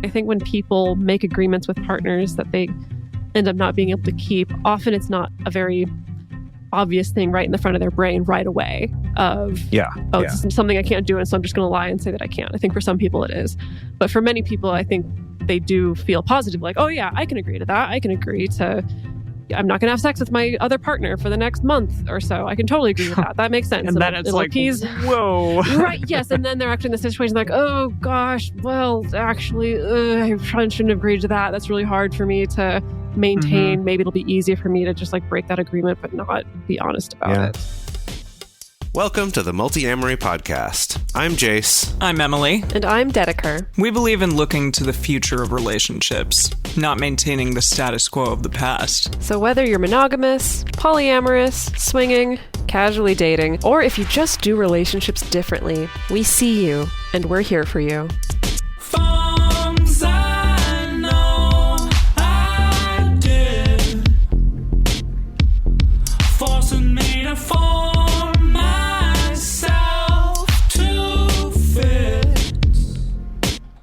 I think when people make agreements with partners that they end up not being able to keep, often it's not a very obvious thing right in the front of their brain right away of, this is something I can't do, and so I'm just going to lie and say that I can't. I think for some people it is. But for many people, I think they do feel positive, like, oh yeah, I can agree to that. I can agree to, I'm not going to have sex with my other partner for the next month or so. I can totally agree with that. That makes sense. And then it's like, whoa. Right, yes. And then they're actually in the situation like, oh gosh, well, actually, I probably shouldn't have agreed to that. That's really hard for me to maintain. Maybe it'll be easier for me to just like break that agreement, but not be honest about it. Welcome to the Multiamory podcast. I'm Jase. I'm Emily. And I'm Dedeker. We believe in looking to the future of relationships, not maintaining the status quo of the past. So whether you're monogamous, polyamorous, swinging, casually dating, or if you just do relationships differently, we see you and we're here for you.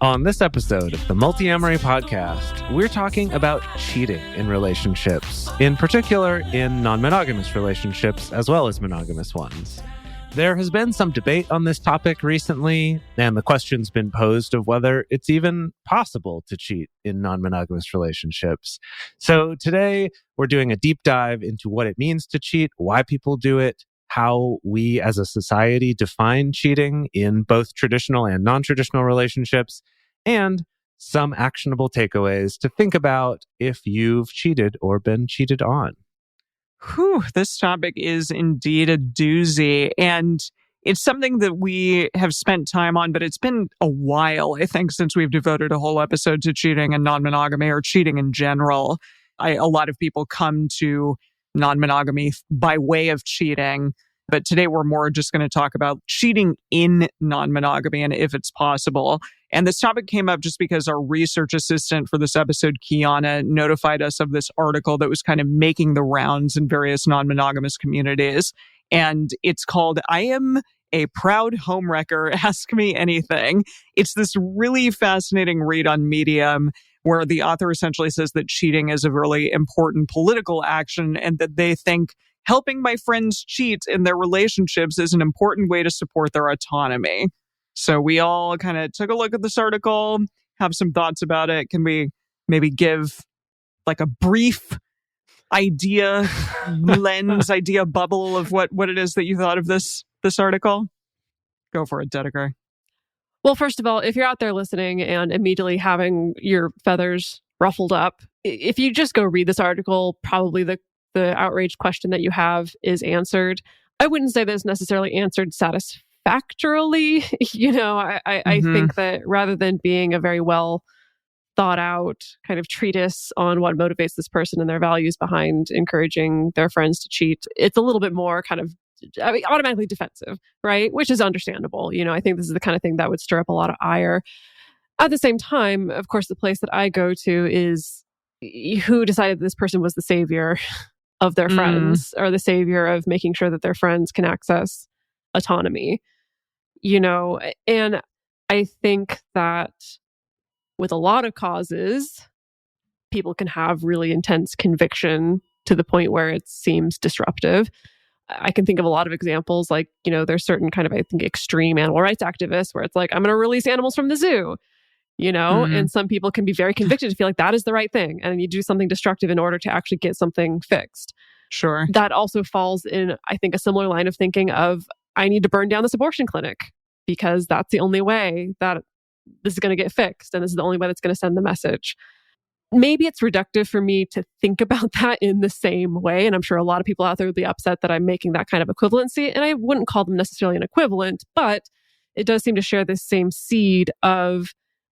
On this episode of the Multiamory podcast, we're talking about cheating in relationships, in particular in non-monogamous relationships as well as monogamous ones. There has been some debate on this topic recently, and the question's been posed of whether it's even possible to cheat in non-monogamous relationships. So today, we're doing a deep dive into what it means to cheat, why people do it, how we as a society define cheating in both traditional and non-traditional relationships, and some actionable takeaways to think about if you've cheated or been cheated on. Whew, this topic is indeed a doozy, and it's something that we have spent time on, but it's been a while, I think, since we've devoted a whole episode to cheating and non-monogamy or cheating in general. A lot of people come to non-monogamy by way of cheating, but today we're more just going to talk about cheating in non-monogamy and if it's possible. And this topic came up just because our research assistant for this episode, Kiana, notified us of this article that was kind of making the rounds in various non-monogamous communities. And it's called, I Am a Proud Homewrecker, Ask Me Anything. It's this really fascinating read on Medium where the author essentially says that cheating is a really important political action and that they think helping my friends cheat in their relationships is an important way to support their autonomy. So we all kind of took a look at this article, have some thoughts about it. Can we maybe give like a brief idea bubble of what it is that you thought of this article? Go for it, Dedeker. Well, first of all, if you're out there listening and immediately having your feathers ruffled up, if you just go read this article, probably the outrage question that you have is answered. I wouldn't say that it's necessarily answered satisfactorily. I think that rather than being a very well thought out kind of treatise on what motivates this person and their values behind encouraging their friends to cheat, it's a little bit more kind of automatically defensive, right? Which is understandable. I think this is the kind of thing that would stir up a lot of ire. At the same time, of course, the place that I go to is who decided this person was the savior of their friends or the savior of making sure that their friends can access autonomy, and I think that with a lot of causes, people can have really intense conviction to the point where it seems disruptive. I can think of a lot of examples, like, there's certain kind of, I think, extreme animal rights activists where it's like, I'm going to release animals from the zoo, and some people can be very convicted to feel like that is the right thing. And you do something destructive in order to actually get something fixed. Sure. That also falls in, I think, a similar line of thinking of, I need to burn down this abortion clinic because that's the only way that this is going to get fixed. And this is the only way that's going to send the message. Maybe it's reductive for me to think about that in the same way. And I'm sure a lot of people out there would be upset that I'm making that kind of equivalency. And I wouldn't call them necessarily an equivalent, but it does seem to share this same seed of,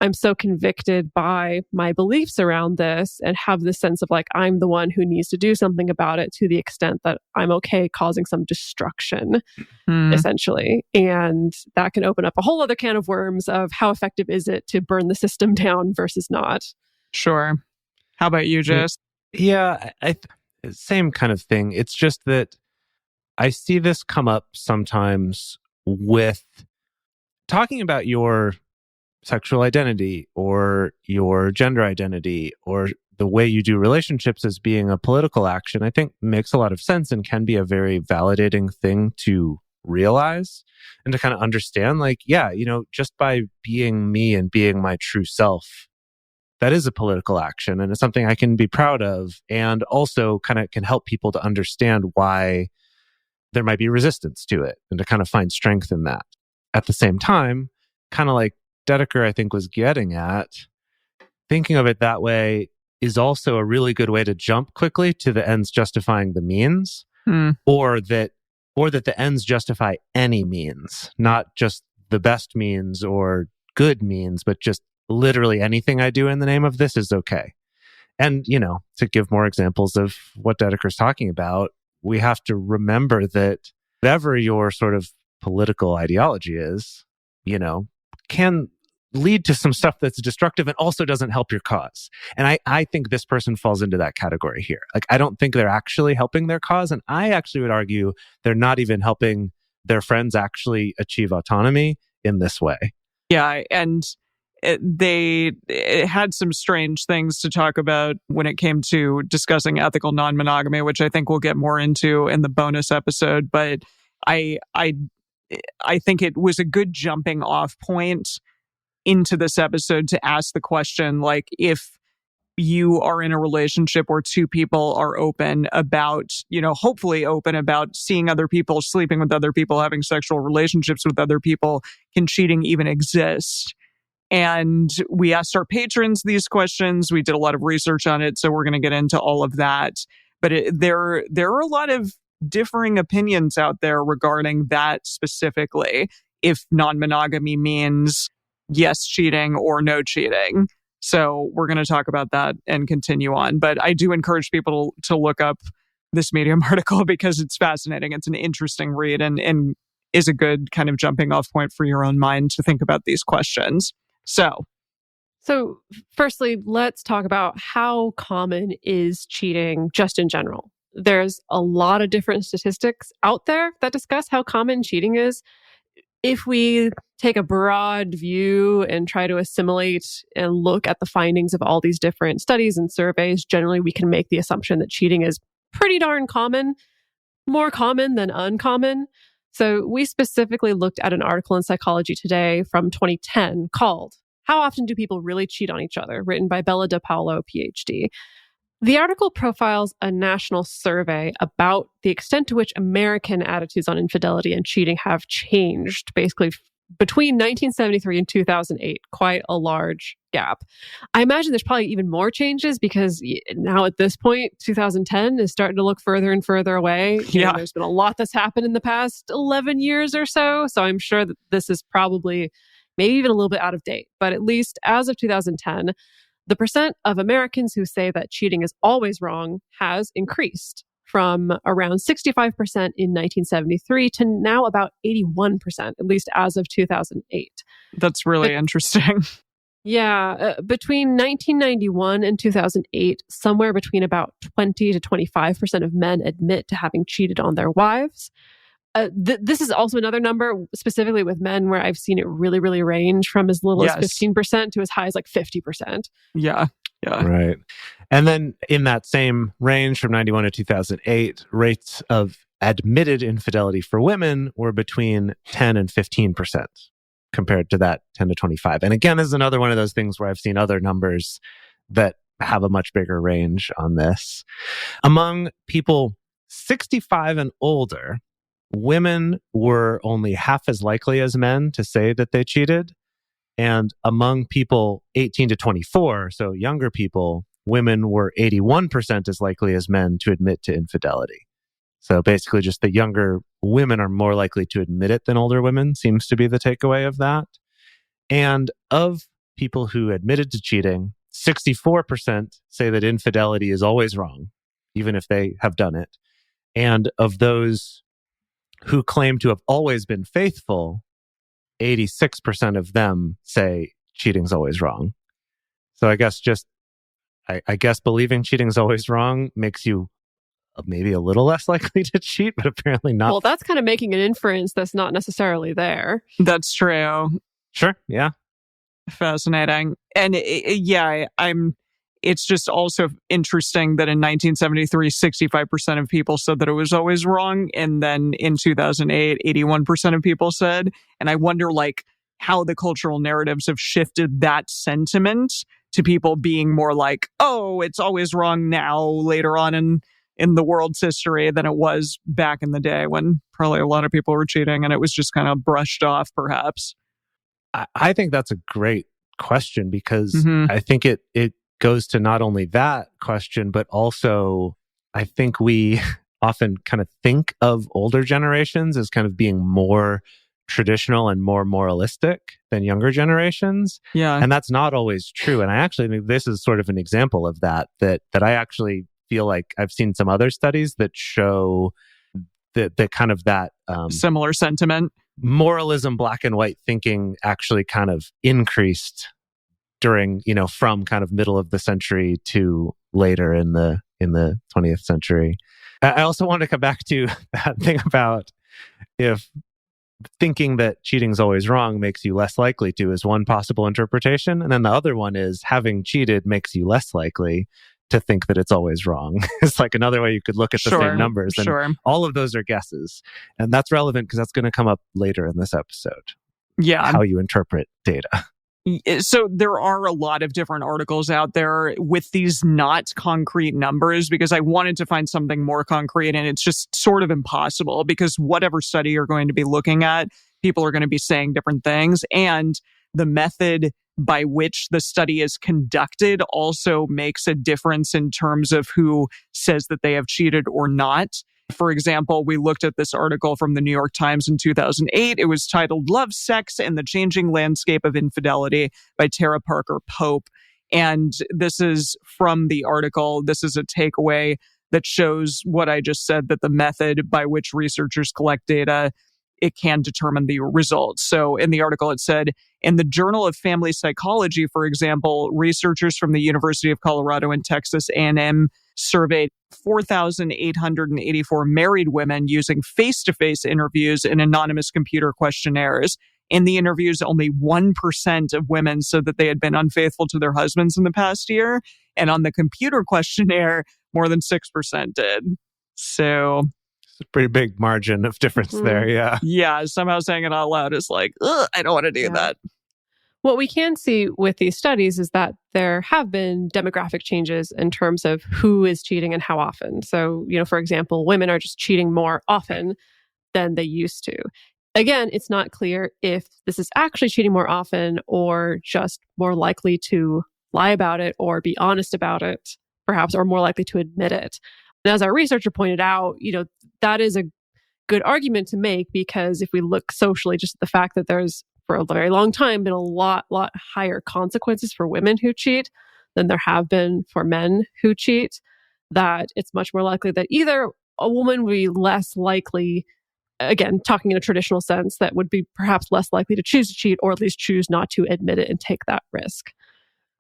I'm so convicted by my beliefs around this and have this sense of like, I'm the one who needs to do something about it to the extent that I'm okay causing some destruction, essentially. And that can open up a whole other can of worms of how effective is it to burn the system down versus not. Sure. How about you, Jase? Yeah, same kind of thing. It's just that I see this come up sometimes with talking about your sexual identity or your gender identity or the way you do relationships as being a political action, I think makes a lot of sense and can be a very validating thing to realize and to kind of understand, like, yeah, just by being me and being my true self, that is a political action and it's something I can be proud of, and also kind of can help people to understand why there might be resistance to it and to kind of find strength in that. At the same time, kind of like Dedeker, I think, was getting at, thinking of it that way is also a really good way to jump quickly to the ends justifying the means, or that the ends justify any means, not just the best means or good means, but just literally anything I do in the name of this is okay. And, to give more examples of what Dedeker's talking about, we have to remember that whatever your sort of political ideology is, can lead to some stuff that's destructive and also doesn't help your cause. And I think this person falls into that category here. Like, I don't think they're actually helping their cause. And I actually would argue they're not even helping their friends actually achieve autonomy in this way. Yeah. And it had some strange things to talk about when it came to discussing ethical non-monogamy, which I think we'll get more into in the bonus episode. But I think it was a good jumping off point into this episode to ask the question, like, if you are in a relationship where two people are open about, hopefully open about seeing other people, sleeping with other people, having sexual relationships with other people, can cheating even exist? And we asked our patrons these questions. We did a lot of research on it, so we're going to get into all of that. But there are a lot of differing opinions out there regarding that specifically, if non-monogamy means yes cheating or no cheating. So we're going to talk about that and continue on. But I do encourage people to look up this Medium article because it's fascinating. It's an interesting read and is a good kind of jumping off point for your own mind to think about these questions. So firstly, let's talk about how common is cheating just in general. There's a lot of different statistics out there that discuss how common cheating is. If we take a broad view and try to assimilate and look at the findings of all these different studies and surveys, generally we can make the assumption that cheating is pretty darn common, more common than uncommon. So we specifically looked at an article in Psychology Today from 2010 called "How Often Do People Really Cheat on Each Other?" written by Bella DePaulo, PhD. The article profiles a national survey about the extent to which American attitudes on infidelity and cheating have changed, basically between 1973 and 2008, quite a large gap. I imagine there's probably even more changes because now at this point, 2010 is starting to look further and further away. There's been a lot that's happened in the past 11 years or so. So I'm sure that this is probably maybe even a little bit out of date. But at least as of 2010, the percent of Americans who say that cheating is always wrong has increased from around 65% in 1973 to now about 81%, at least as of 2008. That's really interesting. Yeah. Between 1991 and 2008, somewhere between about 20 to 25% of men admit to having cheated on their wives. This is also another number, specifically with men, where I've seen it really, really range from as little as 15% to as high as like 50%. Yeah. Right. And then in that same range from 91 to 2008, rates of admitted infidelity for women were between 10 and 15% compared to that 10 to 25. And again, this is another one of those things where I've seen other numbers that have a much bigger range on this. Among people 65 and older, women were only half as likely as men to say that they cheated. And among people 18 to 24, so younger people, women were 81% as likely as men to admit to infidelity. So basically just the younger women are more likely to admit it than older women seems to be the takeaway of that. And of people who admitted to cheating, 64% say that infidelity is always wrong, even if they have done it. And of those who claim to have always been faithful, 86% of them say cheating's always wrong. So I guess I guess believing cheating's always wrong makes you maybe a little less likely to cheat, but apparently not. Well, that's kind of making an inference that's not necessarily there. That's true. Sure, yeah. Fascinating. And it's just also interesting that in 1973, 65% of people said that it was always wrong. And then in 2008, 81% of people said. And I wonder, like, how the cultural narratives have shifted that sentiment to people being more like, oh, it's always wrong now, later on in the world's history than it was back in the day when probably a lot of people were cheating and it was just kind of brushed off, perhaps. I think that's a great question because Mhm. I think it goes to not only that question, but also I think we often kind of think of older generations as kind of being more traditional and more moralistic than younger generations. Yeah. And that's not always true. And I actually think this is sort of an example of that I actually feel like I've seen some other studies that show that kind of that Similar sentiment. moralism, black and white thinking actually kind of increased during, from kind of middle of the century to later in the 20th century. I also want to come back to that thing about if thinking that cheating is always wrong makes you less likely to is one possible interpretation. And then the other one is having cheated makes you less likely to think that it's always wrong. It's like another way you could look at the same numbers. And all of those are guesses. And that's relevant because that's going to come up later in this episode. Yeah. How you interpret data. So there are a lot of different articles out there with these not concrete numbers because I wanted to find something more concrete and it's just sort of impossible because whatever study you're going to be looking at, people are going to be saying different things. And the method by which the study is conducted also makes a difference in terms of who says that they have cheated or not. For example, we looked at this article from the New York Times in 2008. It was titled Love, Sex, and the Changing Landscape of Infidelity by Tara Parker Pope. And this is from the article. This is a takeaway that shows what I just said, that the method by which researchers collect data, it can determine the results. So in the article, it said, in the Journal of Family Psychology, for example, researchers from the University of Colorado and Texas A&M surveyed 4,884 married women using face-to-face interviews and anonymous computer questionnaires. In the interviews, only 1% of women said that they had been unfaithful to their husbands in the past year. And on the computer questionnaire, more than 6% did. So it's a pretty big margin of difference there. Yeah. Yeah. Somehow saying it out loud is like, I don't want to do that. What we can see with these studies is that there have been demographic changes in terms of who is cheating and how often. So, for example, women are just cheating more often than they used to. Again, it's not clear if this is actually cheating more often or just more likely to lie about it or be honest about it, perhaps, or more likely to admit it. And as our researcher pointed out, that is a good argument to make because if we look socially, just at the fact that there's for a very long time been a lot higher consequences for women who cheat than there have been for men who cheat, that it's much more likely that either a woman would be less likely, again, talking in a traditional sense, that would be perhaps less likely to choose to cheat or at least choose not to admit it and take that risk.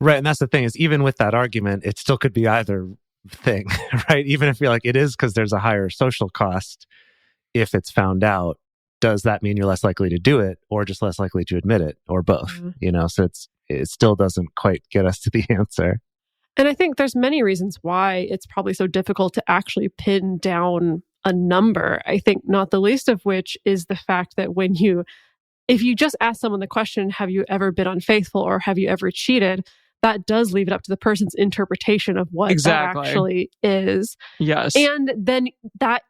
Right. And that's the thing is even with that argument, it still could be either thing, right? Even if you're like, it is because there's a higher social cost if it's found out. Does that mean you're less likely to do it or just less likely to admit it or both? Mm-hmm. So it still doesn't quite get us to the answer. And I think there's many reasons why it's probably so difficult to actually pin down a number. I think not the least of which is the fact that if you just ask someone the question, have you ever been unfaithful or have you ever cheated? That does leave it up to the person's interpretation of what that actually is. Yes. And then that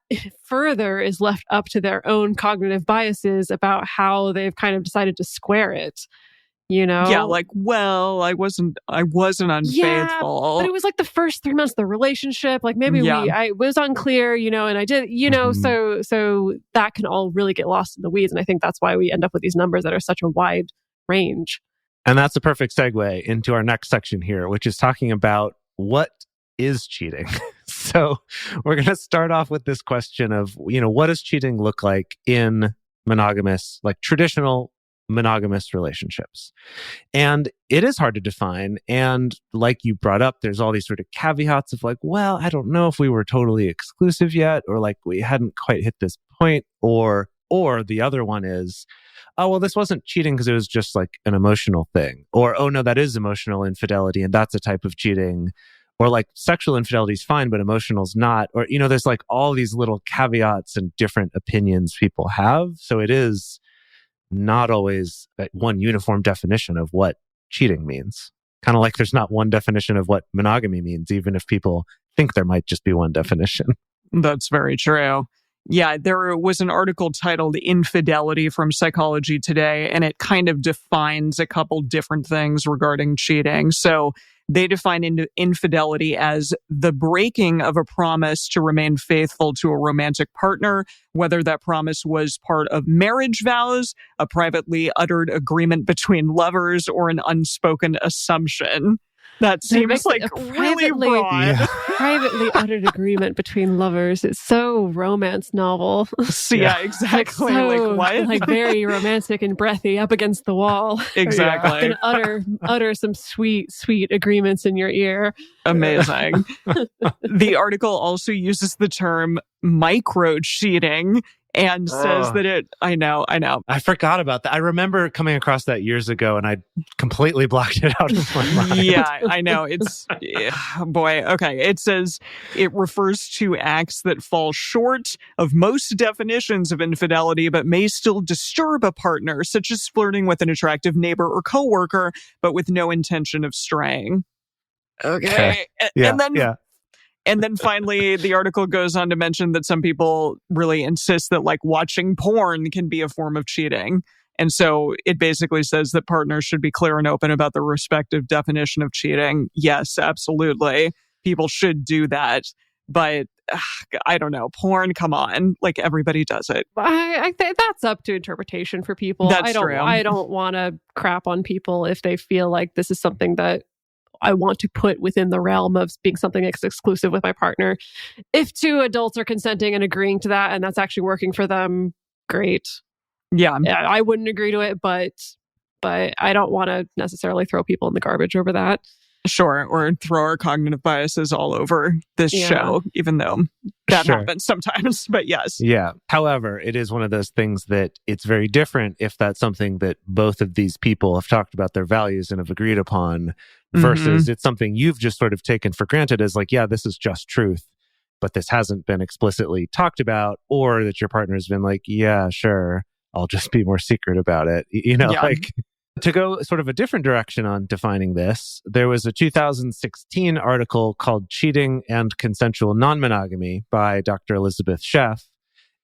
further is left up to their own cognitive biases about how they've kind of decided to square it. Yeah, like, well, I wasn't unfaithful. Yeah, but it was like the first 3 months of the relationship. Like maybe I was unclear, and I did, Mm-hmm. so that can all really get lost in the weeds. And I think that's why we end up with these numbers that are such a wide range. And that's a perfect segue into our next section here, which is talking about what is cheating. So we're going to start off with this question of, what does cheating look like in monogamous, like traditional monogamous relationships? And it is hard to define. And like you brought up, there's all these sort of caveats of like, well, I don't know if we were totally exclusive yet, or like we hadn't quite hit this point, or Or the other one is, oh, well, this wasn't cheating because it was just like an emotional thing. Or, oh, no, that is emotional infidelity and that's a type of cheating. Or like sexual infidelity is fine, but emotional's not. Or, there's like all these little caveats and different opinions people have. So it is not always one uniform definition of what cheating means. Kind of like there's not one definition of what monogamy means, even if people think there might just be one definition. That's very true. Yeah, there was an article titled Infidelity from Psychology Today, and it kind of defines a couple different things regarding cheating. So they define infidelity as the breaking of a promise to remain faithful to a romantic partner, whether that promise was part of marriage vows, a privately uttered agreement between lovers, or an unspoken assumption. That seems like really broad. Yeah. Privately uttered agreement between lovers. It's so romance novel. Yeah, exactly. Like what? Like very romantic and breathy up against the wall. Exactly. And utter some sweet, sweet agreements in your ear. Amazing. The article also uses the term micro cheating and says that I know. I forgot about that. I remember coming across that years ago and I completely blocked it out of my mind. Yeah, I know. It's, boy, okay. It says it refers to acts that fall short of most definitions of infidelity, but may still disturb a partner, such as flirting with an attractive neighbor or coworker, but with no intention of straying. Okay. And then finally, the article goes on to mention that some people really insist that like watching porn can be a form of cheating. And so it basically says that partners should be clear and open about the respective definition of cheating. Yes, absolutely. People should do that. But I don't know. Porn, come on. Like everybody does it. I think that's up to interpretation for people. That's true. I don't want to crap on people if they feel like this is something that I want to put within the realm of being something that's exclusive with my partner. If two adults are consenting and agreeing to that and that's actually working for them, great. Yeah. I wouldn't agree to it, but I don't want to necessarily throw people in the garbage over that. Sure. Or throw our cognitive biases all over this show, even though that happens sometimes. But yes. Yeah. However, it is one of those things that it's very different if that's something that both of these people have talked about their values and have agreed upon versus it's something you've just sort of taken for granted as like, yeah, this is just truth, but this hasn't been explicitly talked about, or that your partner's been like, yeah, sure, I'll just be more secret about it. Like to go sort of a different direction on defining this, there was a 2016 article called Cheating and Consensual Non-Monogamy by Dr. Elizabeth Sheff.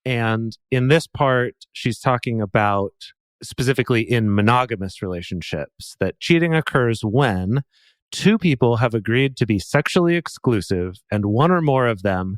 And in this part, she's talking about specifically in monogamous relationships, that cheating occurs when two people have agreed to be sexually exclusive and one or more of them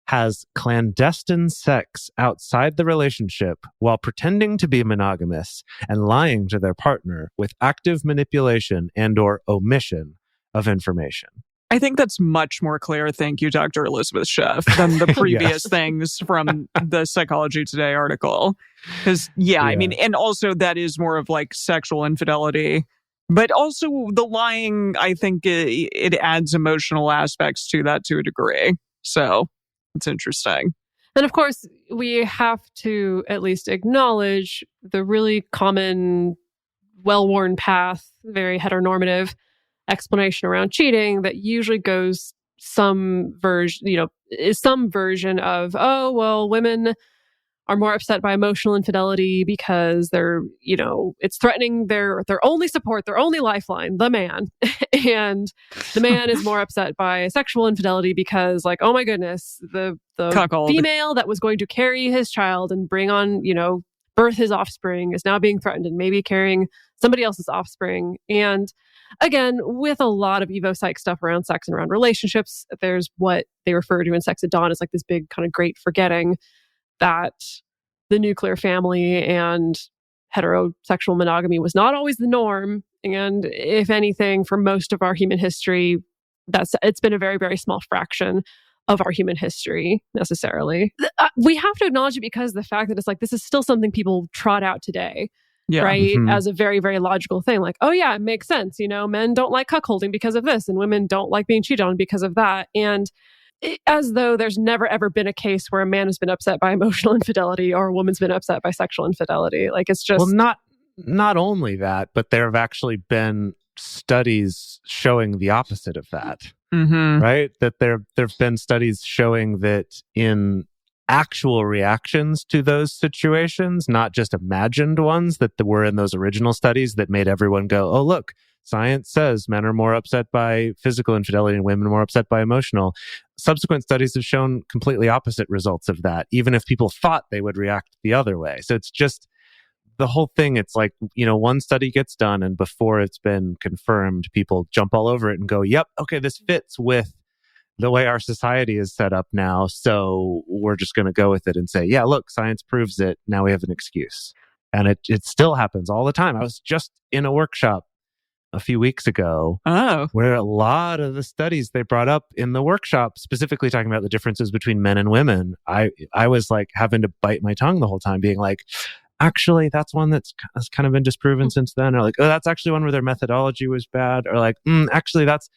has clandestine sex outside the relationship while pretending to be monogamous and lying to their partner with active manipulation and or omission of information. I think that's much more clear, thank you, Dr. Elizabeth Sheff, than the previous things from the Psychology Today article. Because, I mean, and also that is more of like sexual infidelity. But also the lying, I think it adds emotional aspects to that to a degree. So it's interesting. And of course, we have to at least acknowledge the really common, well-worn path, very heteronormative explanation around cheating that usually goes some version of, oh, well, women are more upset by emotional infidelity because they're, it's threatening their only support, their only lifeline, the man. And the man is more upset by sexual infidelity because, like, oh my goodness, the Cuckold. Female that was going to carry his child and bring on, birth his offspring is now being threatened and maybe carrying somebody else's offspring. And again, with a lot of Evo Psych stuff around sex and around relationships, there's what they refer to in Sex at Dawn as like this big kind of great forgetting that the nuclear family and heterosexual monogamy was not always the norm. And if anything, for most of our human history, it's been a very, very small fraction of our human history necessarily. We have to acknowledge it because the fact that it's like, this is still something people trot out today. Yeah. Right? Mm-hmm. As a very, very logical thing. Like, oh yeah, it makes sense. Men don't like cuckolding because of this and women don't like being cheated on because of that. And as though there's never ever been a case where a man has been upset by emotional infidelity or a woman's been upset by sexual infidelity. Like, it's just... Well, not only that, but there have actually been studies showing the opposite of that, right? That there have been studies showing that in actual reactions to those situations, not just imagined ones that were in those original studies that made everyone go, oh, look, science says men are more upset by physical infidelity and women are more upset by emotional. Subsequent studies have shown completely opposite results of that, even if people thought they would react the other way. So it's just the whole thing. It's like, one study gets done and before it's been confirmed, people jump all over it and go, yep, okay, this fits with the way our society is set up now. So we're just going to go with it and say, yeah, look, science proves it. Now we have an excuse. And it still happens all the time. I was just in a workshop a few weeks ago where a lot of the studies they brought up in the workshop, specifically talking about the differences between men and women, I was like having to bite my tongue the whole time, being like, actually, that's one that's kind of been disproven since then. Or like, oh, that's actually one where their methodology was bad. Or like, actually, that's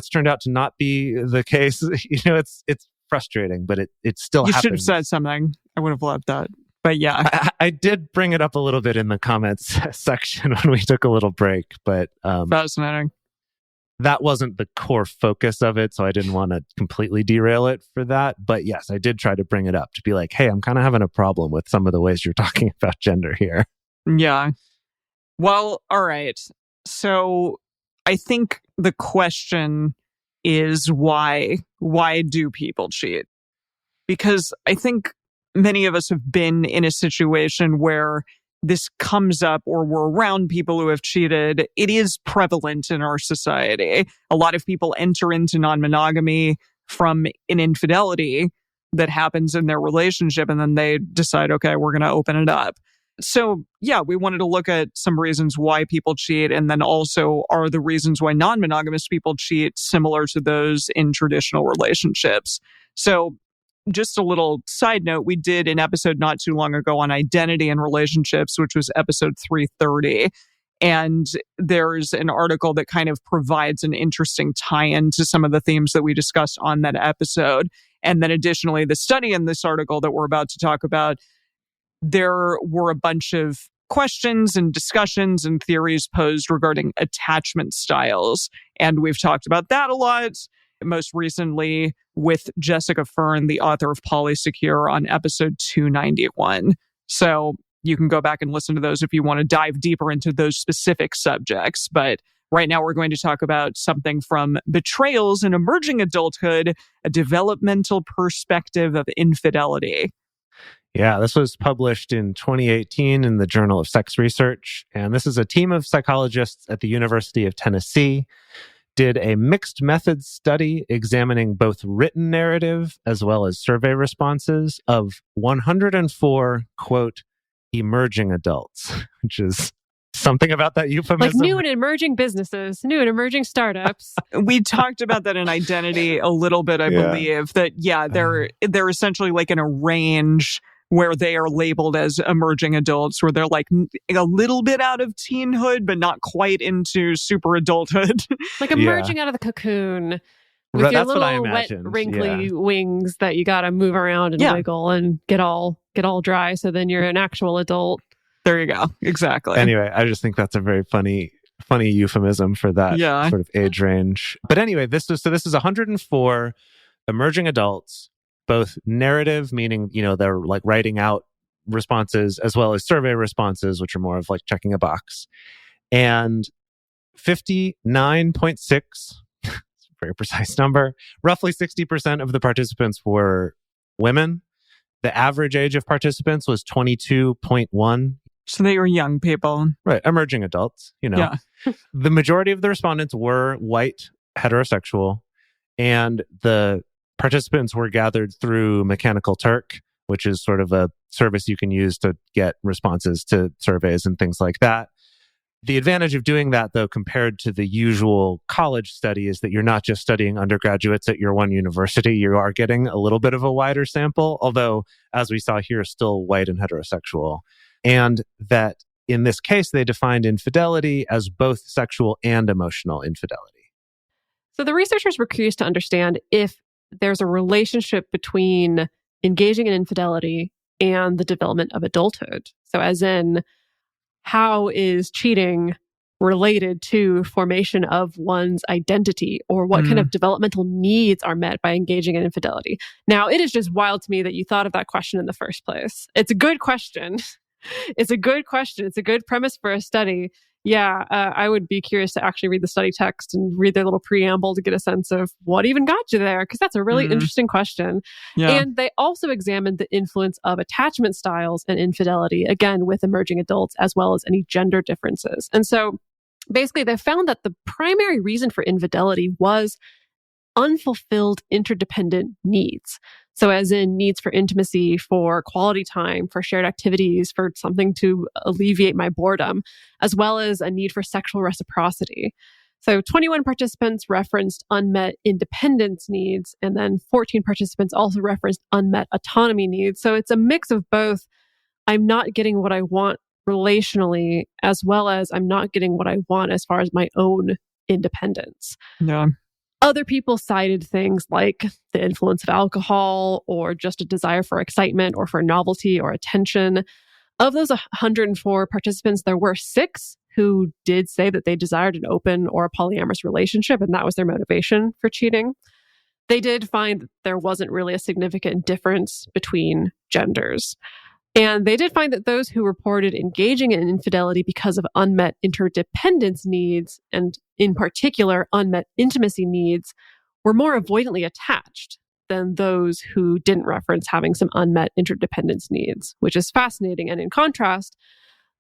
turned out to not be the case. It's frustrating, but it still happens. You should have said something. I would have loved that. But yeah. I did bring it up a little bit in the comments section when we took a little break, but fascinating. That wasn't the core focus of it, so I didn't want to completely derail it for that. But yes, I did try to bring it up to be like, hey, I'm kind of having a problem with some of the ways you're talking about gender here. Yeah. Well, all right. So I think the question is why do people cheat? Because I think many of us have been in a situation where this comes up or we're around people who have cheated. It is prevalent in our society. A lot of people enter into non-monogamy from an infidelity that happens in their relationship, and then they decide, okay, we're going to open it up. So yeah, we wanted to look at some reasons why people cheat, and then also are the reasons why non-monogamous people cheat similar to those in traditional relationships. So just a little side note, we did an episode not too long ago on identity and relationships, which was episode 330. And there's an article that kind of provides an interesting tie-in to some of the themes that we discussed on that episode. And then additionally, the study in this article that we're about to talk about, there were a bunch of questions and discussions and theories posed regarding attachment styles. And we've talked about that a lot. Most recently with Jessica Fern, the author of Polysecure, on episode 291. So you can go back and listen to those if you want to dive deeper into those specific subjects. But right now we're going to talk about something from Betrayals in Emerging Adulthood, a developmental perspective of infidelity. Yeah, this was published in 2018 in the Journal of Sex Research. And this is a team of psychologists at the University of Tennessee did a mixed methods study examining both written narrative as well as survey responses of 104, quote, emerging adults, which is something about that euphemism. Like new and emerging businesses, new and emerging startups. We talked about that in Identity a little bit, I believe, that, they're essentially like in a range where they are labeled as emerging adults, where they're like a little bit out of teenhood, but not quite into super adulthood. Like emerging out of the cocoon with your little wet, wrinkly wings that you got to move around and wiggle and get all dry. So then you're an actual adult. There you go. Exactly. Anyway, I just think that's a very funny euphemism for that sort of age range. But anyway, this is 104 emerging adults, both narrative, meaning, they're like writing out responses, as well as survey responses, which are more of like checking a box. And 59.6, it's a very precise number, roughly 60% of the participants were women. The average age of participants was 22.1. So they were young people. Right, emerging adults, Yeah. The majority of the respondents were white, heterosexual, and the participants were gathered through Mechanical Turk, which is sort of a service you can use to get responses to surveys and things like that. The advantage of doing that, though, compared to the usual college study, is that you're not just studying undergraduates at your one university. You are getting a little bit of a wider sample, although, as we saw here, still white and heterosexual. And that in this case, they defined infidelity as both sexual and emotional infidelity. So the researchers were curious to understand if there's a relationship between engaging in infidelity and the development of adulthood. So as in, how is cheating related to formation of one's identity, or what kind of developmental needs are met by engaging in infidelity? Now, it is just wild to me that you thought of that question in the first place. It's a good question. It's a good question. It's a good premise for a study. Yeah, I would be curious to actually read the study text and read their little preamble to get a sense of what even got you there, because that's a really interesting question. Yeah. And they also examined the influence of attachment styles and infidelity, again, with emerging adults, as well as any gender differences. And so basically, they found that the primary reason for infidelity was unfulfilled interdependent needs. So as in needs for intimacy, for quality time, for shared activities, for something to alleviate my boredom, as well as a need for sexual reciprocity. So 21 participants referenced unmet independence needs, and then 14 participants also referenced unmet autonomy needs. So it's a mix of both. I'm not getting what I want relationally, as well as I'm not getting what I want as far as my own independence. Yeah. Other people cited things like the influence of alcohol, or just a desire for excitement or for novelty or attention. Of those 104 participants, there were 6 who did say that they desired an open or a polyamorous relationship, and that was their motivation for cheating. They did find that there wasn't really a significant difference between genders. And they did find that those who reported engaging in infidelity because of unmet interdependence needs, and in particular, unmet intimacy needs, were more avoidantly attached than those who didn't reference having some unmet interdependence needs, which is fascinating. And in contrast,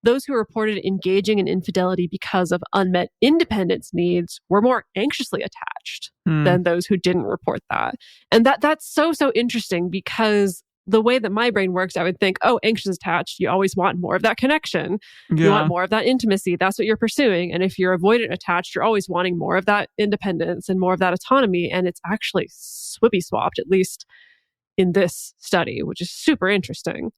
those who reported engaging in infidelity because of unmet independence needs were more anxiously attached than those who didn't report that. And that's so interesting, because the way that my brain works, I would think, oh, anxious attached, you always want more of that connection. Yeah. You want more of that intimacy. That's what you're pursuing. And if you're avoidant attached, you're always wanting more of that independence and more of that autonomy. And it's actually swippy swapped, at least in this study, which is super interesting.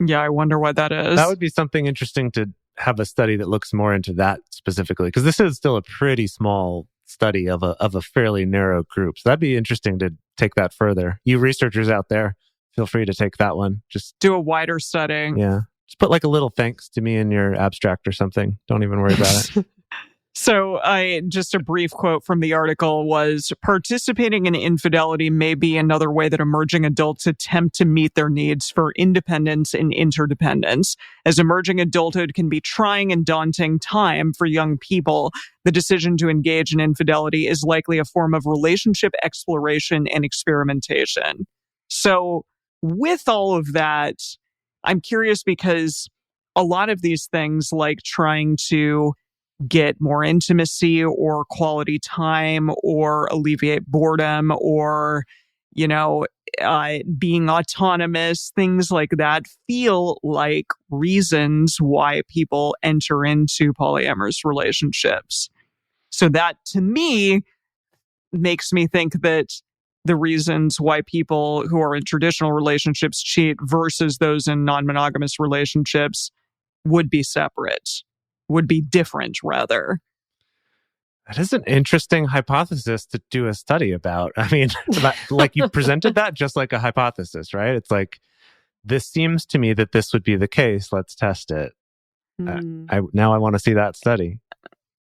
Yeah, I wonder what that is. That would be something interesting to have a study that looks more into that specifically, because this is still a pretty small study of a fairly narrow group. So that'd be interesting to take that further. You researchers out there, feel free to take that one. Just do a wider study. Yeah. Just put like a little thanks to me in your abstract or something. Don't even worry about it. So just a brief quote from the article was, participating in infidelity may be another way that emerging adults attempt to meet their needs for independence and interdependence. As emerging adulthood can be trying and daunting time for young people, the decision to engage in infidelity is likely a form of relationship exploration and experimentation. So with all of that, I'm curious, because a lot of these things, like trying to get more intimacy or quality time or alleviate boredom or, being autonomous, things like that, feel like reasons why people enter into polyamorous relationships. So that, to me, makes me think that the reasons why people who are in traditional relationships cheat versus those in non-monogamous relationships would be separate, would be different, rather. That is an interesting hypothesis to do a study about. I mean, like you presented that just like a hypothesis, right? It's like, this seems to me that this would be the case. Let's test it. Now I want to see that study.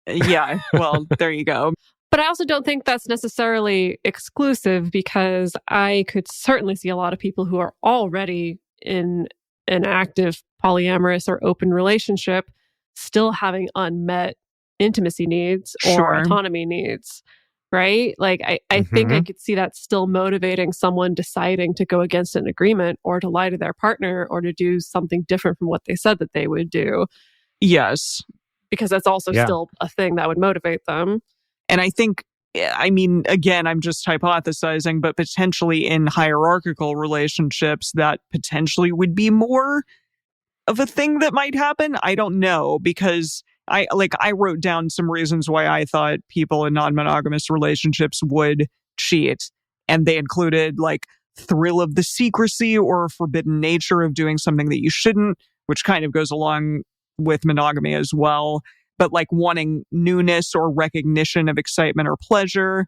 Yeah, well, there you go. But I also don't think that's necessarily exclusive, because I could certainly see a lot of people who are already in an active polyamorous or open relationship still having unmet intimacy needs or autonomy needs, right? Like, I think I could see that still motivating someone deciding to go against an agreement or to lie to their partner or to do something different from what they said that they would do. Yes. Because that's also still a thing that would motivate them. And I think, again, I'm just hypothesizing, but potentially in hierarchical relationships, that potentially would be more of a thing that might happen. I don't know, because I wrote down some reasons why I thought people in non-monogamous relationships would cheat. And they included like thrill of the secrecy or forbidden nature of doing something that you shouldn't, which kind of goes along with monogamy as well. But like wanting newness or recognition of excitement or pleasure.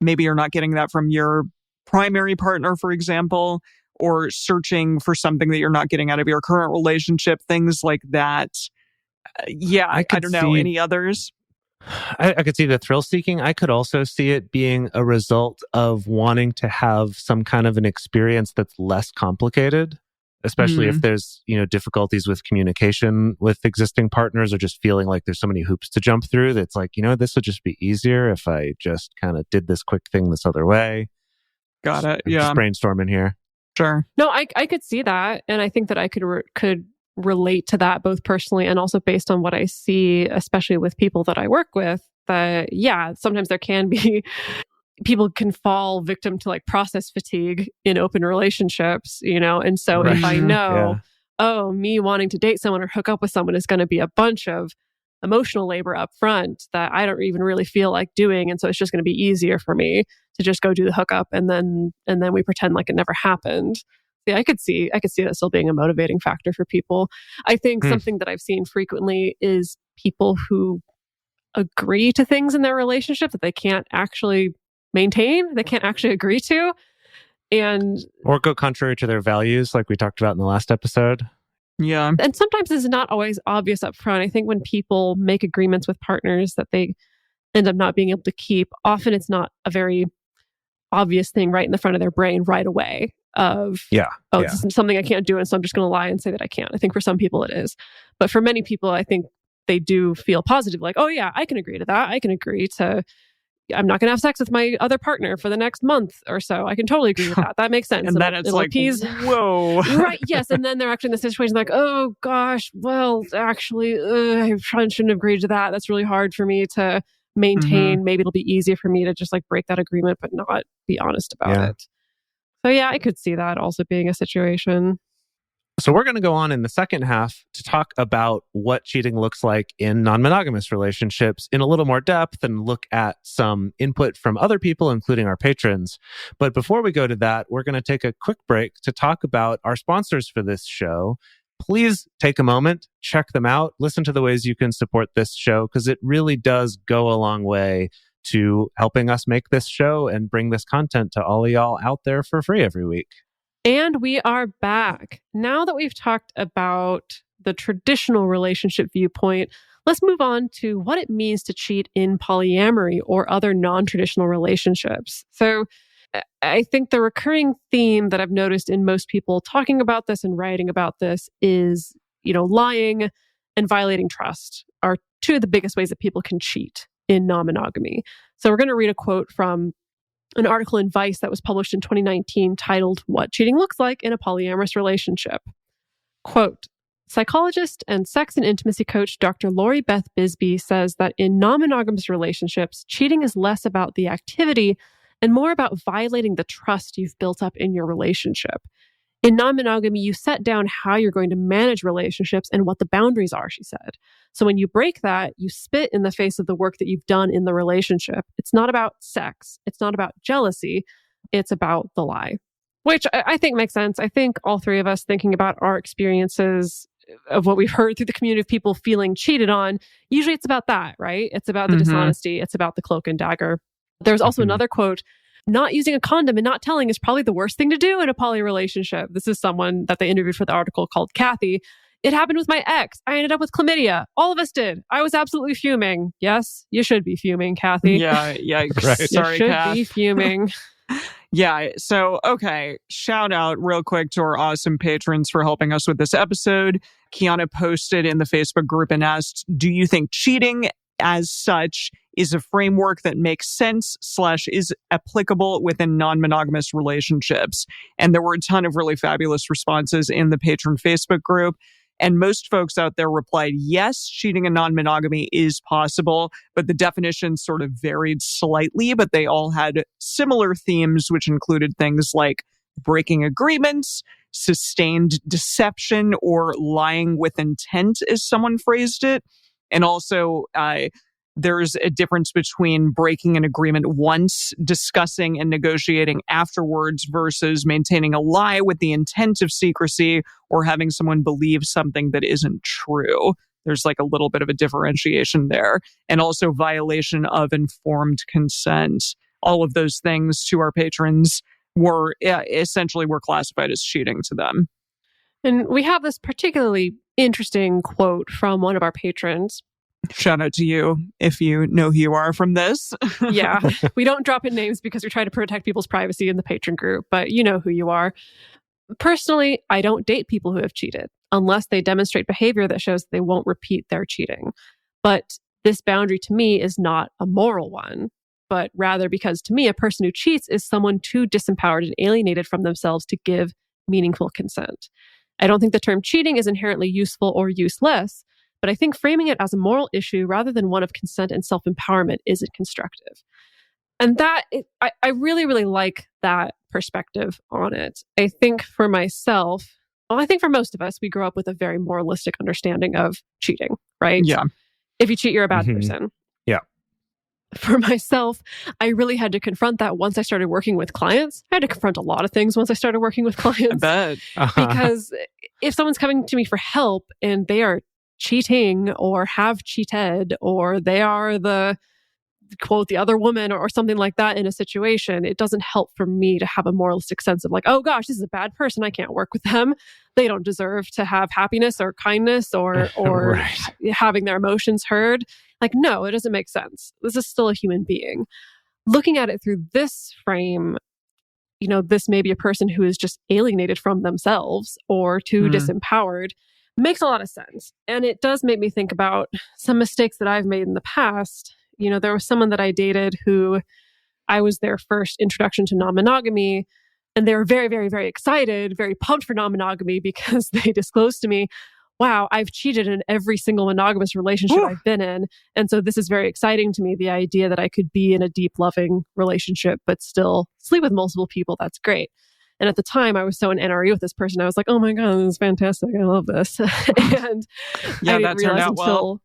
Maybe you're not getting that from your primary partner, for example, or searching for something that you're not getting out of your current relationship, things like that. I don't know. Any others? I could see the thrill seeking. I could also see it being a result of wanting to have some kind of an experience that's less complicated, especially if there's, difficulties with communication with existing partners, or just feeling like there's so many hoops to jump through that's like, this would just be easier if I just kind of did this quick thing this other way. Got it. I'm just brainstorming here. Sure. No, I could see that. And I think that I could relate to that both personally and also based on what I see, especially with people that I work with, that, sometimes there can be, people can fall victim to like process fatigue in open relationships, And so if I know, me wanting to date someone or hook up with someone is going to be a bunch of emotional labor up front that I don't even really feel like doing. And so it's just going to be easier for me to just go do the hookup and then we pretend like it never happened. Yeah, I could see that still being a motivating factor for people. I think something that I've seen frequently is people who agree to things in their relationship that they can't actually maintain, they can't actually agree to. Or go contrary to their values, like we talked about in the last episode. Yeah. And sometimes it's not always obvious up front. I think when people make agreements with partners that they end up not being able to keep, often it's not a very obvious thing right in the front of their brain right away this is something I can't do, and so I'm just going to lie and say that I can't. I think for some people it is. But for many people, I think they do feel positive, like, oh yeah, I can agree to that. I can agree to, I'm not going to have sex with my other partner for the next month or so. I can totally agree with that. That makes sense. And then it's like, whoa. Right, yes. And then they're actually in the situation like, oh gosh, well, actually, I probably shouldn't have agreed to that. That's really hard for me to maintain. Maybe it'll be easier for me to just like break that agreement, but not be honest about it. So I could see that also being a situation. So we're going to go on in the second half to talk about what cheating looks like in non-monogamous relationships in a little more depth and look at some input from other people, including our patrons. But before we go to that, we're going to take a quick break to talk about our sponsors for this show. Please take a moment, check them out, listen to the ways you can support this show, because it really does go a long way to helping us make this show and bring this content to all of y'all out there for free every week. And we are back. Now that we've talked about the traditional relationship viewpoint, let's move on to what it means to cheat in polyamory or other non-traditional relationships. So I think the recurring theme that I've noticed in most people talking about this and writing about this is, lying and violating trust are two of the biggest ways that people can cheat in non-monogamy. So we're going to read a quote from an article in Vice that was published in 2019 titled, "What Cheating Looks Like in a Polyamorous Relationship." Quote, psychologist and sex and intimacy coach Dr. Lori Beth Bisbee says that in non-monogamous relationships, cheating is less about the activity and more about violating the trust you've built up in your relationship. In non-monogamy, you set down how you're going to manage relationships and what the boundaries are, she said. So when you break that, you spit in the face of the work that you've done in the relationship. It's not about sex. It's not about jealousy. It's about the lie, which I think makes sense. I think all three of us thinking about our experiences of what we've heard through the community of people feeling cheated on, usually it's about that, right? It's about the dishonesty. It's about the cloak and dagger. There's also another quote, "Not using a condom and not telling is probably the worst thing to do in a poly relationship." This is someone that they interviewed for the article called Kathy. "It happened with my ex. I ended up with chlamydia. All of us did. I was absolutely fuming." Yes, you should be fuming, Kathy. Yeah. Right. Sorry, you should Kath. be fuming. Yeah. So, okay. Shout out real quick to our awesome patrons for helping us with this episode. Kiana posted in the Facebook group and asked, "Do you think cheating as such is a framework that makes sense / is applicable within non-monogamous relationships?" And there were a ton of really fabulous responses in the patron Facebook group. And most folks out there replied, yes, cheating in non-monogamy is possible, but the definition sort of varied slightly, but they all had similar themes, which included things like breaking agreements, sustained deception, or lying with intent, as someone phrased it. And also, there's a difference between breaking an agreement once, discussing and negotiating afterwards, versus maintaining a lie with the intent of secrecy or having someone believe something that isn't true. There's like a little bit of a differentiation there. And also violation of informed consent. All of those things to our patrons were essentially were classified as cheating to them. And we have this particularly interesting quote from one of our patrons. Shout out to you if you know who you are from this. Yeah, we don't drop in names because we try to protect people's privacy in the patron group, but you know who you are. Personally, I don't date people who have cheated unless they demonstrate behavior that shows that they won't repeat their cheating. But this boundary to me is not a moral one, but rather because to me, a person who cheats is someone too disempowered and alienated from themselves to give meaningful consent. I don't think the term cheating is inherently useful or useless, but I think framing it as a moral issue rather than one of consent and self-empowerment isn't constructive. And I really, really like that perspective on it. I think for myself, well, I think for most of us, we grow up with a very moralistic understanding of cheating, right? Yeah. If you cheat, you're a bad person. Yeah. For myself, I really had to confront that once I started working with clients. I had to confront a lot of things once I started working with clients. I bet. Because if someone's coming to me for help and they are cheating or have cheated or they are the quote the other woman or something like that in a situation, it doesn't help for me to have a moralistic sense of like, oh gosh, this is a bad person, I can't work with them, they don't deserve to have happiness or kindness or Right. having their emotions heard. Like, no, it doesn't make sense. This is still a human being. Looking at it through this frame, you know, this may be a person who is just alienated from themselves or too disempowered, makes a lot of sense. And it does make me think about some mistakes that I've made in the past. You know, there was someone that I dated who I was their first introduction to non-monogamy, and they were very, very, very excited, very pumped for non-monogamy because they disclosed to me, wow, I've cheated in every single monogamous relationship I've been in. And so this is very exciting to me, the idea that I could be in a deep, loving relationship, but still sleep with multiple people. That's great. And at the time, I was so in NRE with this person. I was like, oh my God, this is fantastic. I love this. And yeah, I didn't that turned realize out well.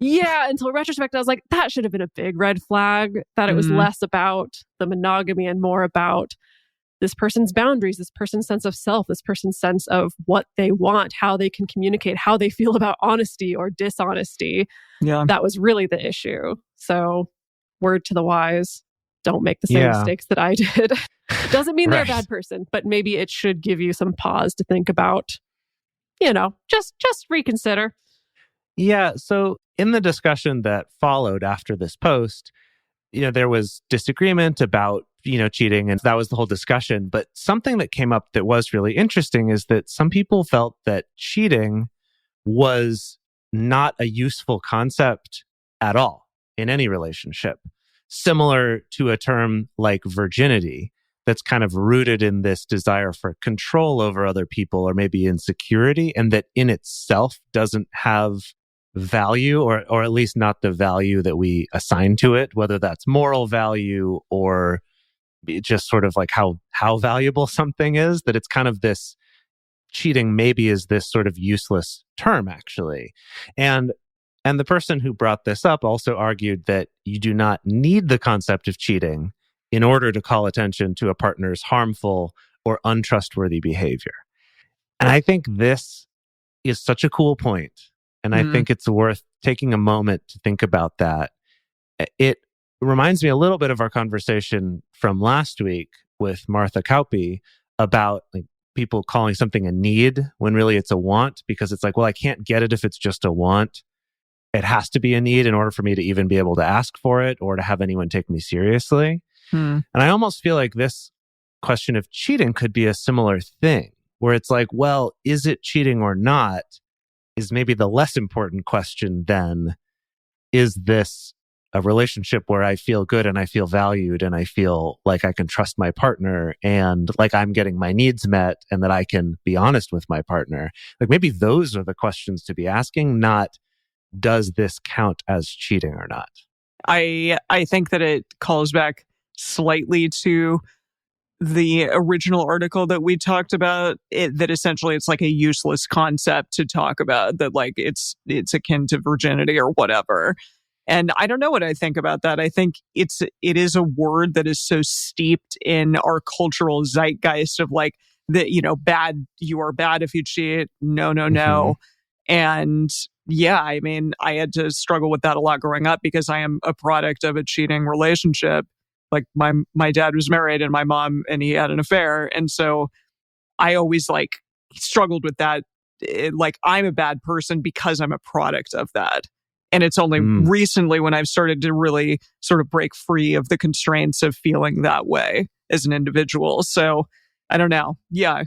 until retrospect, I was like, that should have been a big red flag, that it was less about the monogamy and more about this person's boundaries, this person's sense of self, this person's sense of what they want, how they can communicate, how they feel about honesty or dishonesty. Yeah. That was really the issue. So, word to the wise, don't make the same mistakes that I did. Doesn't mean they're a bad person, but maybe it should give you some pause to think about, you know, just reconsider. Yeah. So in the discussion that followed after this post, you know, there was disagreement about, you know, cheating, and that was the whole discussion. But something that came up that was really interesting is that some people felt that cheating was not a useful concept at all in any relationship, similar to a term like virginity that's kind of rooted in this desire for control over other people or maybe insecurity, and that in itself doesn't have value, or at least not the value that we assign to it, whether that's moral value or just sort of like how valuable something is, that it's kind of this cheating maybe is this sort of useless term actually. And the person who brought this up also argued that you do not need the concept of cheating in order to call attention to a partner's harmful or untrustworthy behavior. And I think this is such a cool point. And I think it's worth taking a moment to think about that. It reminds me a little bit of our conversation from last week with Martha Kauppi about like people calling something a need when really it's a want, because it's like, well, I can't get it if it's just a want. It has to be a need in order for me to even be able to ask for it or to have anyone take me seriously. And I almost feel like this question of cheating could be a similar thing, where it's like, well, is it cheating or not? Is maybe the less important question than, is this a relationship where I feel good and I feel valued and I feel like I can trust my partner and like I'm getting my needs met and that I can be honest with my partner? Like maybe those are the questions to be asking, not does this count as cheating or not? I think that it calls back slightly to the original article that we talked about, that essentially it's like a useless concept to talk about, that like it's akin to virginity or whatever. And I don't know what I think about that. I think it is a word that is so steeped in our cultural zeitgeist of like that, you know, bad, you are bad if you cheat. No. And yeah, I mean, I had to struggle with that a lot growing up because I am a product of a cheating relationship. like my dad was married and my mom, and he had an affair. And so I always like struggled with that. Like I'm a bad person because I'm a product of that. And it's only recently when I've started to really sort of break free of the constraints of feeling that way as an individual. So I don't know. Yeah.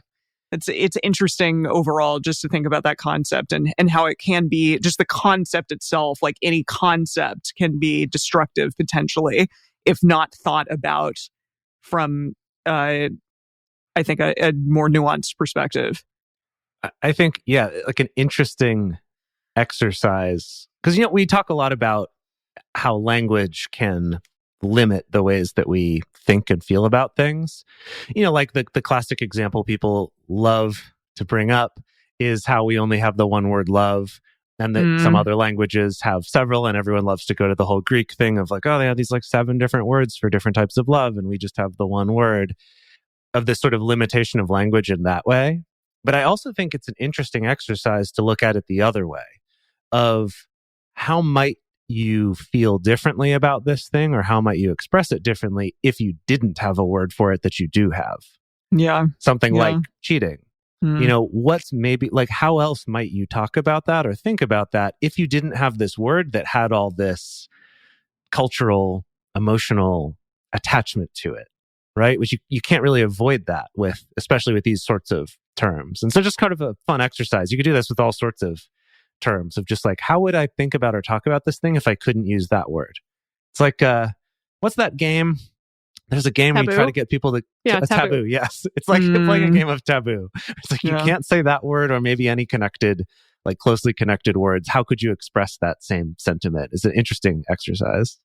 It's interesting overall just to think about that concept and how it can be just the concept itself, like any concept can be destructive potentially if not thought about from, I think, a more nuanced perspective. I think, yeah, like an interesting exercise. Because, we talk a lot about how language can limit the ways that we think and feel about things. Like the classic example people love to bring up is how we only have the one word love, and that some other languages have several, and everyone loves to go to the whole Greek thing of like, oh, they have these like 7 different words for different types of love, and we just have the one word, of this sort of limitation of language in that way. But I also think it's an interesting exercise to look at it the other way of how might you feel differently about this thing, or how might you express it differently if you didn't have a word for it that you do have. Yeah. Something like cheating. What's maybe like, how else might you talk about that or think about that if you didn't have this word that had all this cultural, emotional attachment to it, right? Which you can't really avoid that with, especially with these sorts of terms. And so just kind of a fun exercise. You could do this with all sorts of terms of just like, how would I think about or talk about this thing if I couldn't use that word? It's like, what's that game? There's a game where you try to get people to... Taboo. Yes. It's like playing a game of taboo. It's like, you can't say that word or maybe any connected, like closely connected words. How could you express that same sentiment? It's an interesting exercise.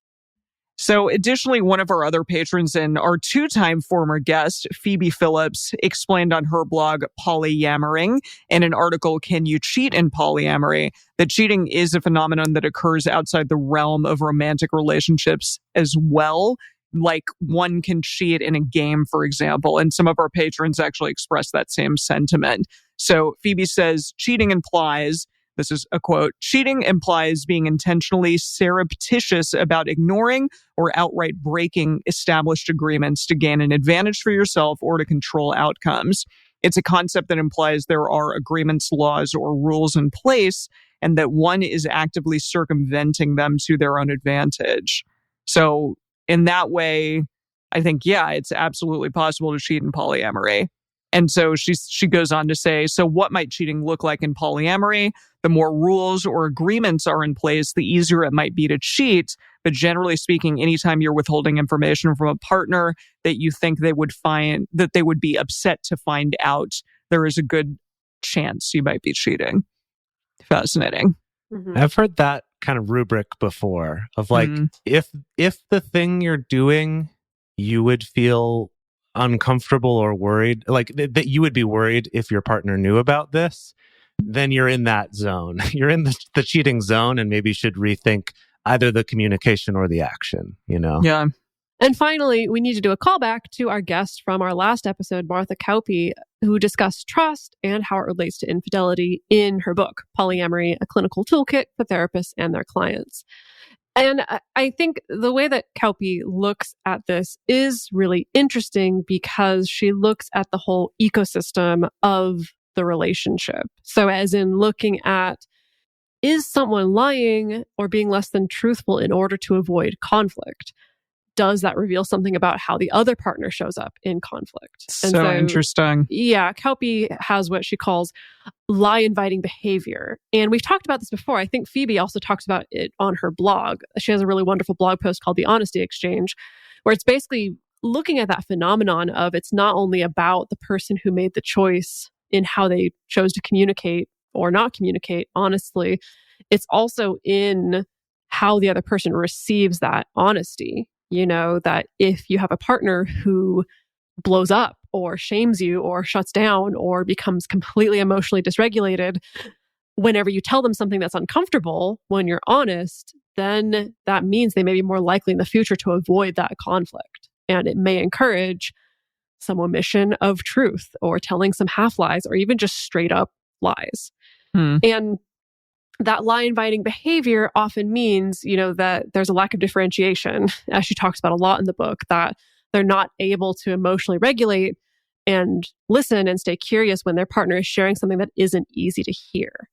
So additionally, one of our other patrons and our 2-time former guest, Phoebe Phillips, explained on her blog Polyamoring in an article, Can You Cheat in Polyamory?, that cheating is a phenomenon that occurs outside the realm of romantic relationships as well. Like one can cheat in a game, for example, and some of our patrons actually express that same sentiment. So Phoebe says, cheating implies... This is a quote, cheating implies being intentionally surreptitious about ignoring or outright breaking established agreements to gain an advantage for yourself or to control outcomes. It's a concept that implies there are agreements, laws, or rules in place, and that one is actively circumventing them to their own advantage. So in that way, I think, yeah, it's absolutely possible to cheat in polyamory. And so she goes on to say, so what might cheating look like in polyamory? The more rules or agreements are in place, the easier it might be to cheat. But generally speaking, anytime you're withholding information from a partner that you think they would be upset to find out, there is a good chance you might be cheating. Fascinating. Mm-hmm. I've heard that kind of rubric before of like, if the thing you're doing, you would feel uncomfortable or worried, like that you would be worried if your partner knew about this, then you're in that zone. You're in the cheating zone, and maybe should rethink either the communication or the action, Yeah. And finally, we need to do a callback to our guest from our last episode, Martha Kauppi, who discussed trust and how it relates to infidelity in her book, Polyamory, a Clinical Toolkit for Therapists and Their Clients. And I think the way that Kauppi looks at this is really interesting because she looks at the whole ecosystem of the relationship. So as in looking at, is someone lying or being less than truthful in order to avoid conflict? Does that reveal something about how the other partner shows up in conflict? So interesting. Yeah, Kauppi has what she calls lie-inviting behavior. And we've talked about this before. I think Phoebe also talks about it on her blog. She has a really wonderful blog post called The Honesty Exchange, where it's basically looking at that phenomenon of it's not only about the person who made the choice in how they chose to communicate or not communicate honestly, it's also in how the other person receives that honesty. That if you have a partner who blows up or shames you or shuts down or becomes completely emotionally dysregulated, whenever you tell them something that's uncomfortable, when you're honest, then that means they may be more likely in the future to avoid that conflict. And it may encourage some omission of truth or telling some half lies or even just straight up lies. And that lie-inviting behavior often means, that there's a lack of differentiation, as she talks about a lot in the book, that they're not able to emotionally regulate and listen and stay curious when their partner is sharing something that isn't easy to hear.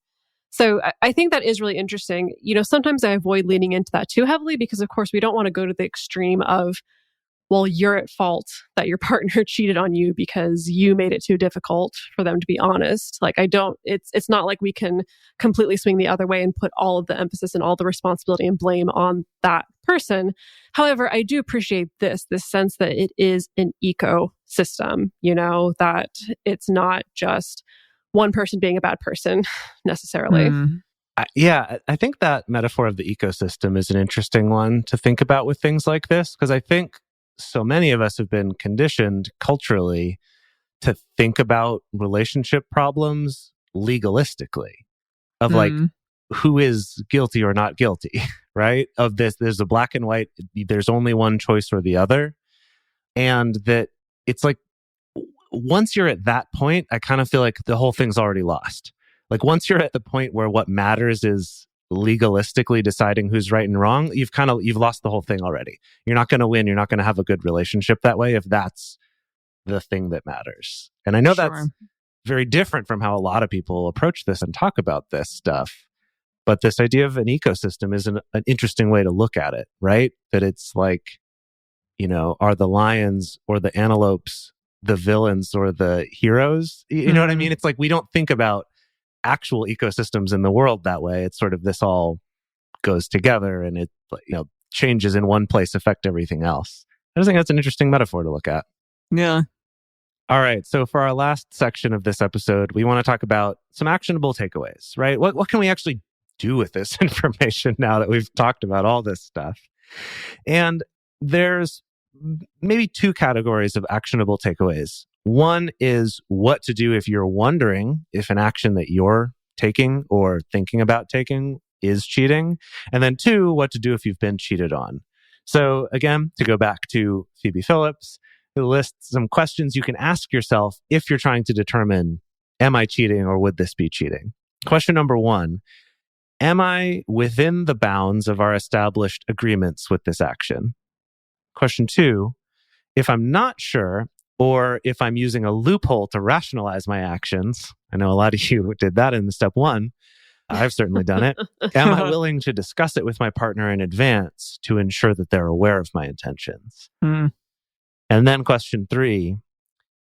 So I think that is really interesting. Sometimes I avoid leaning into that too heavily because, of course, we don't want to go to the extreme of, well, you're at fault that your partner cheated on you because you made it too difficult for them to be honest. It's not like we can completely swing the other way and put all of the emphasis and all the responsibility and blame on that person. However, I do appreciate this sense that it is an ecosystem, that it's not just one person being a bad person necessarily. I think that metaphor of the ecosystem is an interesting one to think about with things like this, because I think so many of us have been conditioned culturally to think about relationship problems legalistically, of like who is guilty or not guilty, right? Of this, there's a black and white, there's only one choice or the other. And that it's like, once you're at that point, I kind of feel like the whole thing's already lost. Like once you're at the point where what matters is legalistically deciding who's right and wrong, you've lost the whole thing already. You're not going to win. You're not going to have a good relationship that way if that's the thing that matters. And I know that's very different from how a lot of people approach this and talk about this stuff. But this idea of an ecosystem is an interesting way to look at it, right? That it's like, are the lions or the antelopes the villains or the heroes? You know what I mean? It's like we don't think about actual ecosystems in the world that way. It's sort of this all goes together and it changes in one place affect everything else. I just think that's an interesting metaphor to look at. Yeah. All right. So for our last section of this episode, we want to talk about some actionable takeaways, right? What can we actually do with this information now that we've talked about all this stuff? And there's maybe two categories of actionable takeaways. One is what to do if you're wondering if an action that you're taking or thinking about taking is cheating. And then two, what to do if you've been cheated on. So again, to go back to Phoebe Phillips, it lists some questions you can ask yourself if you're trying to determine, am I cheating or would this be cheating? Question number one, am I within the bounds of our established agreements with this action? Question two, if I'm not sure, or if I'm using a loophole to rationalize my actions, I know a lot of you did that in step one. I've certainly done it. Am I willing to discuss it with my partner in advance to ensure that they're aware of my intentions? And then question three,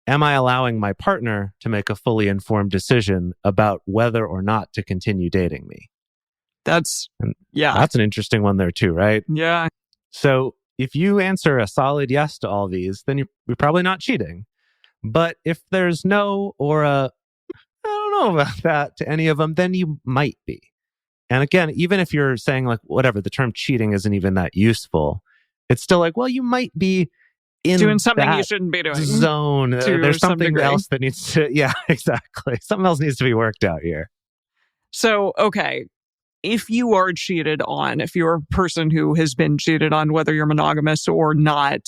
am I allowing my partner to make a fully informed decision about whether or not to continue dating me? That's an interesting one there too, right? Yeah. So if you answer a solid yes to all these, then you're probably not cheating. But if there's no or I don't know about that to any of them, then you might be. And again, even if you're saying like, whatever, the term cheating isn't even that useful, it's still like, well, you might be in doing something that you shouldn't be doing zone. There's something else that needs to, exactly. Something else needs to be worked out here. So, okay. If you are cheated on, if you're a person who has been cheated on, whether you're monogamous or not,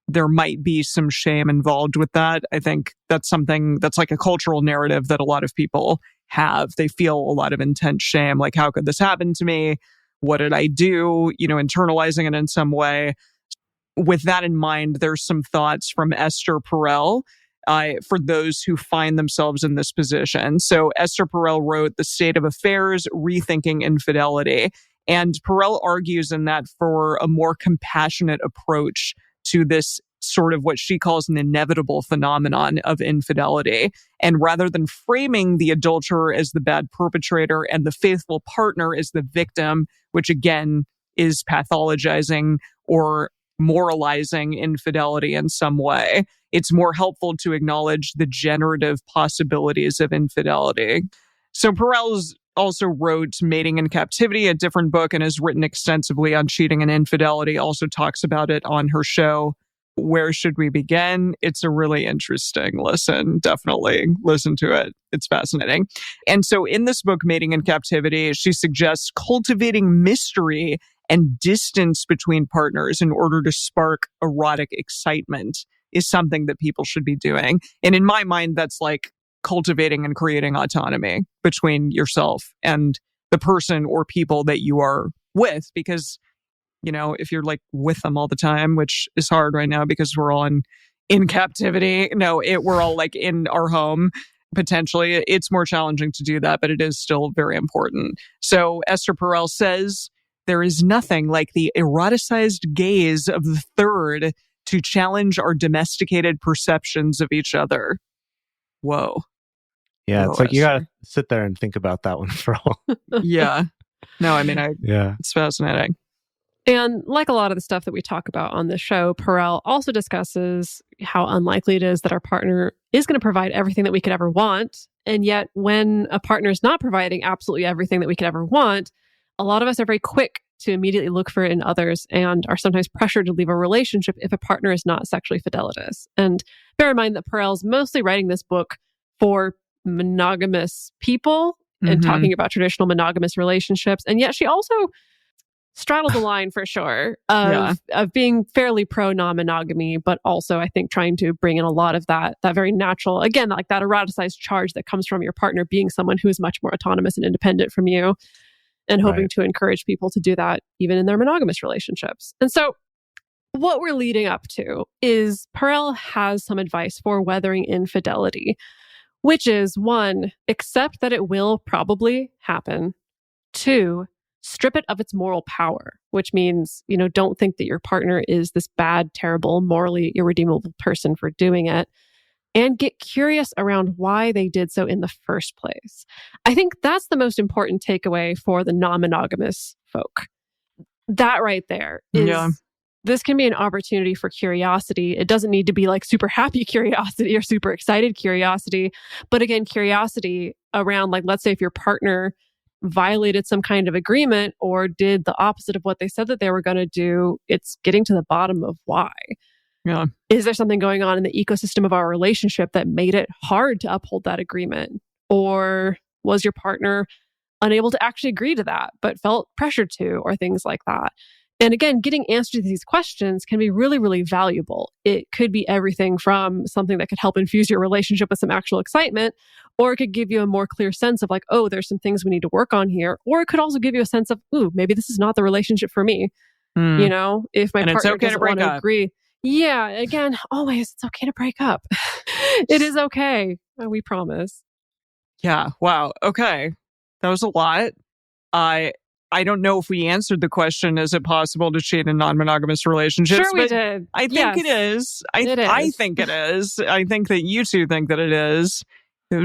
there might be some shame involved with that. I think that's something that's like a cultural narrative that a lot of people have. They feel a lot of intense shame, like, how could this happen to me? What did I do? Internalizing it in some way. With that in mind, there's some thoughts from Esther Perel for those who find themselves in this position. So Esther Perel wrote The State of Affairs, Rethinking Infidelity. And Perel argues in that for a more compassionate approach to this sort of what she calls an inevitable phenomenon of infidelity. And rather than framing the adulterer as the bad perpetrator and the faithful partner as the victim, which again is pathologizing or moralizing infidelity in some way, it's more helpful to acknowledge the generative possibilities of infidelity. So Perel's also wrote Mating in Captivity, a different book, and has written extensively on cheating and infidelity, also talks about it on her show. Where should we begin? It's a really interesting listen. Definitely listen to it. It's fascinating. And so in this book, Mating in Captivity, she suggests cultivating mystery and distance between partners in order to spark erotic excitement is something that people should be doing. And in my mind, that's like cultivating and creating autonomy between yourself and the person or people that you are with. Because, you know, if you're like with them all the time, which is hard right now because we're all in captivity. No, we're all like in our home. Potentially, it's more challenging to do that, but it is still very important. So Esther Perel says, there is nothing like the eroticized gaze of the third to challenge our domesticated perceptions of each other. Whoa. Yeah, Whoa, it's like Esther. you gotta sit there and think about that one for all. Yeah. No, I mean, Yeah. it's fascinating. And like a lot of the stuff that we talk about on the show, Perel also discusses how unlikely it is that our partner is going to provide everything that we could ever want. And yet, when a partner is not providing absolutely everything that we could ever want, a lot of us are very quick to immediately look for it in others and are sometimes pressured to leave a relationship if a partner is not sexually fidelitous. And bear in mind that Perel's mostly writing this book for monogamous people and talking about traditional monogamous relationships. And yet she also straddled the line for sure of being fairly pro non-monogamy, but also I think trying to bring in a lot of that very natural, again, like that eroticized charge that comes from your partner being someone who is much more autonomous and independent from you, and hoping to encourage people to do that even in their monogamous relationships. And so what we're leading up to is Perel has some advice for weathering infidelity, which is 1, accept that it will probably happen. 2, strip it of its moral power, which means, you know, don't think that your partner is this bad, terrible, morally irredeemable person for doing it, and get curious around why they did so in the first place. I think that's the most important takeaway for the non-monogamous folk. That right there is, this can be an opportunity for curiosity. It doesn't need to be like super happy curiosity or super excited curiosity, but again, curiosity around, like, let's say if your partner violated some kind of agreement or did the opposite of what they said that they were going to do, it's getting to the bottom of why. Yeah. Is there something going on in the ecosystem of our relationship that made it hard to uphold that agreement? Or was your partner unable to actually agree to that, but felt pressured to, or things like that? And again, getting answers to these questions can be really, really valuable. It could be everything from something that could help infuse your relationship with some actual excitement, or it could give you a more clear sense of like, oh, there's some things we need to work on here. Or it could also give you a sense of, ooh, maybe this is not the relationship for me. You know, if my partner doesn't want to agree. Yeah, again, always, it's okay to break up. It is okay. We promise. Yeah. Wow. Okay. That was a lot. I don't know if we answered the question, is it possible to cheat in non-monogamous relationships? Sure, we did. I think it is. I think it is. I think that you two think that it is.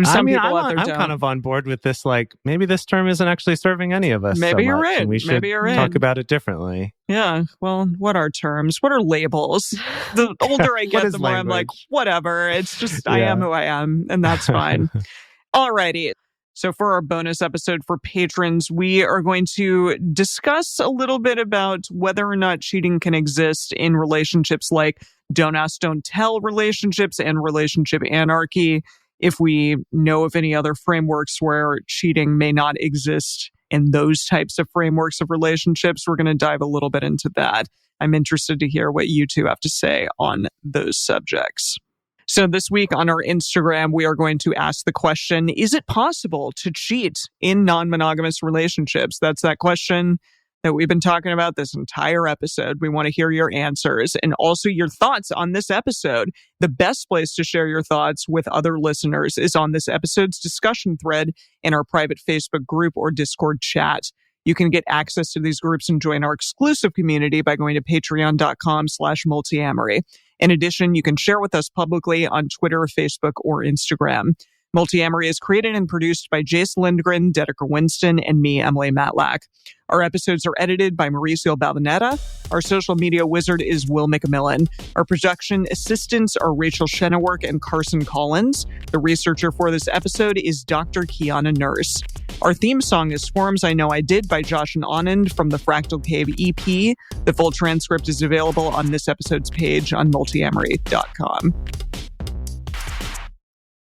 Some people out there don't. I'm kind of on board with this. Like, maybe this term isn't actually serving any of us. Maybe you're right. And we should talk about it differently. Yeah. Well, what are terms? What are labels? The older I get, the more I'm like, whatever. It's just, I am who I am, and that's fine. Alrighty. So for our bonus episode for patrons, we are going to discuss a little bit about whether or not cheating can exist in relationships like don't ask, don't tell relationships and relationship anarchy. If we know of any other frameworks where cheating may not exist in those types of frameworks of relationships, we're going to dive a little bit into that. I'm interested to hear what you two have to say on those subjects. So this week on our Instagram, we are going to ask the question, is it possible to cheat in non-monogamous relationships? That's that question that we've been talking about this entire episode. We want to hear your answers and also your thoughts on this episode. The best place to share your thoughts with other listeners is on this episode's discussion thread in our private Facebook group or Discord chat. You can get access to these groups and join our exclusive community by going to patreon.com/multiamory. In addition, you can share with us publicly on Twitter, Facebook, or Instagram. Multiamory is created and produced by Jase, Lindgren, Dedeker, Winston, and me, Emily Matlack. Our episodes are edited by Mauricio Balvanetta. Our social media wizard is Will McMillan. Our production assistants are Rachel Shennework and Carson Collins. The researcher for this episode is Dr. Kiana Nurse. Our theme song is Forms I Know I Did by Josh and Anand from the Fractal Cave EP. The full transcript is available on this episode's page on multiamory.com.